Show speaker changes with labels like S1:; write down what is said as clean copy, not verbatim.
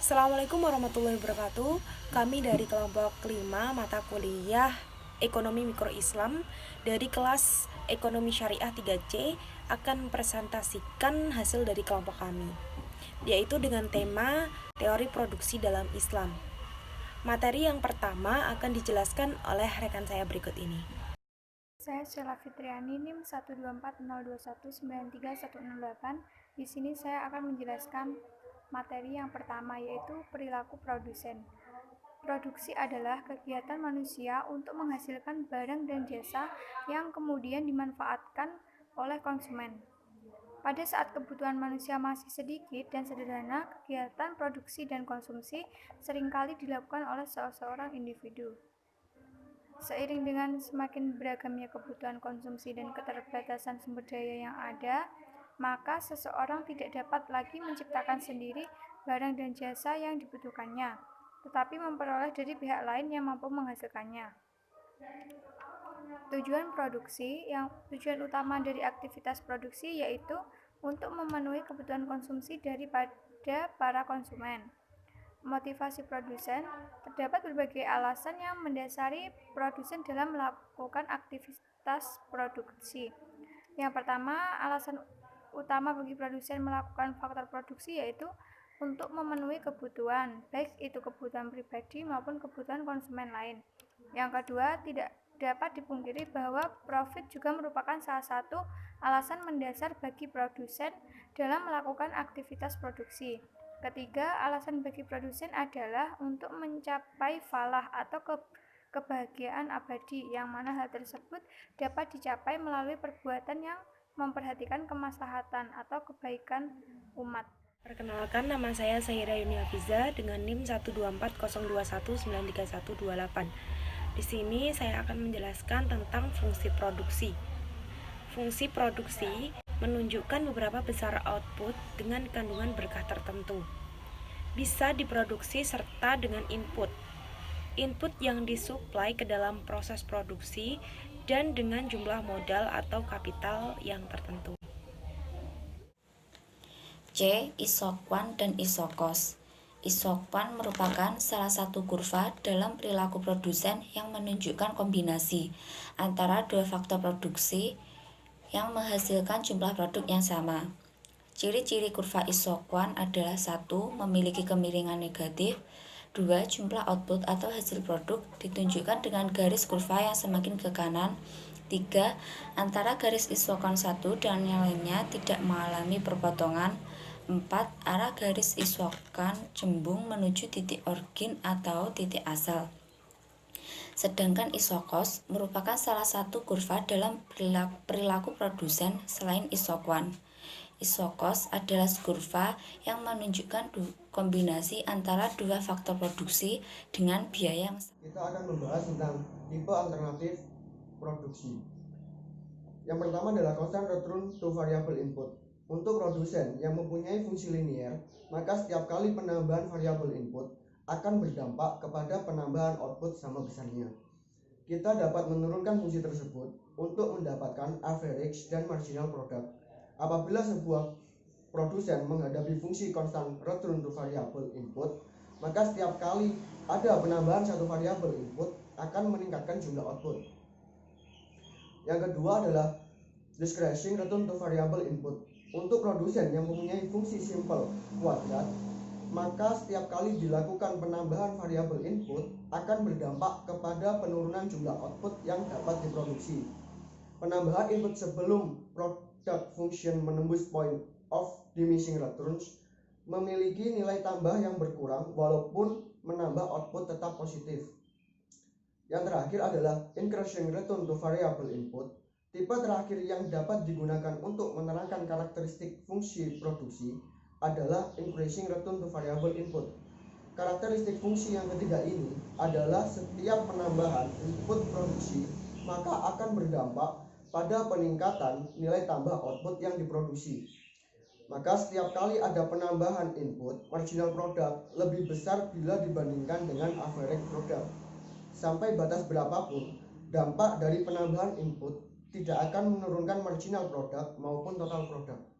S1: Assalamualaikum warahmatullahi wabarakatuh. Kami dari kelompok 5 mata kuliah Ekonomi Mikro Islam dari kelas Ekonomi Syariah 3C akan mempresentasikan hasil dari kelompok kami, yaitu dengan tema teori produksi dalam Islam. Materi yang pertama akan dijelaskan oleh rekan saya berikut ini.
S2: Saya Sheila Fitriani, NIM 12402193108. Di sini saya akan menjelaskan materi yang pertama, yaitu perilaku produsen. Produksi adalah kegiatan manusia untuk menghasilkan barang dan jasa yang kemudian dimanfaatkan oleh konsumen. Pada saat kebutuhan manusia masih sedikit dan sederhana, kegiatan produksi dan konsumsi seringkali dilakukan oleh seseorang individu. Seiring dengan semakin beragamnya kebutuhan konsumsi dan keterbatasan sumber daya yang ada, maka seseorang tidak dapat lagi menciptakan sendiri barang dan jasa yang dibutuhkannya, tetapi memperoleh dari pihak lain yang mampu menghasilkannya. Tujuan utama dari aktivitas produksi yaitu untuk memenuhi kebutuhan konsumsi daripada para konsumen. Motivasi produsen, terdapat berbagai alasan yang mendasari produsen dalam melakukan aktivitas produksi. Yang pertama, alasan utama bagi produsen melakukan faktor produksi yaitu untuk memenuhi kebutuhan, baik itu kebutuhan pribadi maupun kebutuhan konsumen lain. Yang kedua, tidak dapat dipungkiri bahwa profit juga merupakan salah satu alasan mendasar bagi produsen dalam melakukan aktivitas produksi. Ketiga, alasan bagi produsen adalah untuk mencapai falah atau kebahagiaan abadi, yang mana hal tersebut dapat dicapai melalui perbuatan yang memperhatikan kemaslahatan atau kebaikan umat.
S1: Perkenalkan, nama saya Sahira Yuni Hafiza dengan NIM 12402193128. Di sini saya akan menjelaskan tentang fungsi produksi. Fungsi produksi menunjukkan beberapa besar output dengan kandungan berkah tertentu. Bisa diproduksi serta dengan input. Input yang disuplai ke dalam proses produksi dan dengan jumlah modal atau kapital yang tertentu.
S3: C. Isokwan dan isokos. Isokwan merupakan salah satu kurva dalam perilaku produsen yang menunjukkan kombinasi antara dua faktor produksi yang menghasilkan jumlah produk yang sama. Ciri-ciri kurva isokwan adalah 1. Memiliki kemiringan negatif. 2. Jumlah output atau hasil produk ditunjukkan dengan garis kurva yang semakin ke kanan. 3. Antara garis isokwan 1 dan yang lainnya tidak mengalami perpotongan. 4. Arah garis isokwan cembung menuju titik origin atau titik asal. Sedangkan isokos merupakan salah satu kurva dalam perilaku produsen selain isokwan. Isokos adalah kurva yang menunjukkan kombinasi antara dua faktor produksi dengan biaya yang sama.
S4: Kita akan membahas tentang tipe alternatif produksi. Yang pertama adalah constant return to variable input. Untuk produsen yang mempunyai fungsi linier, maka setiap kali penambahan variabel input akan berdampak kepada penambahan output sama besarnya. Kita dapat menurunkan fungsi tersebut untuk mendapatkan average dan marginal product. Apabila sebuah produsen menghadapi fungsi constant return to variable input, maka setiap kali ada penambahan satu variabel input akan meningkatkan jumlah output. Yang kedua adalah decreasing return to variable input. Untuk produsen yang mempunyai fungsi simple kuadrat, maka setiap kali dilakukan penambahan variabel input akan berdampak kepada penurunan jumlah output yang dapat diproduksi. Penambahan input sebelum product function menembus point of diminishing returns memiliki nilai tambah yang berkurang walaupun menambah output tetap positif. Yang terakhir adalah increasing return to variable input. Tipe terakhir yang dapat digunakan untuk menerangkan karakteristik fungsi produksi adalah increasing return to variable input. Karakteristik fungsi yang ketiga ini adalah setiap penambahan input produksi maka akan berdampak pada peningkatan nilai tambah output yang diproduksi. Maka setiap kali ada penambahan input, marginal product lebih besar bila dibandingkan dengan average product. Sampai batas berapapun, dampak dari penambahan input tidak akan menurunkan marginal product maupun total product.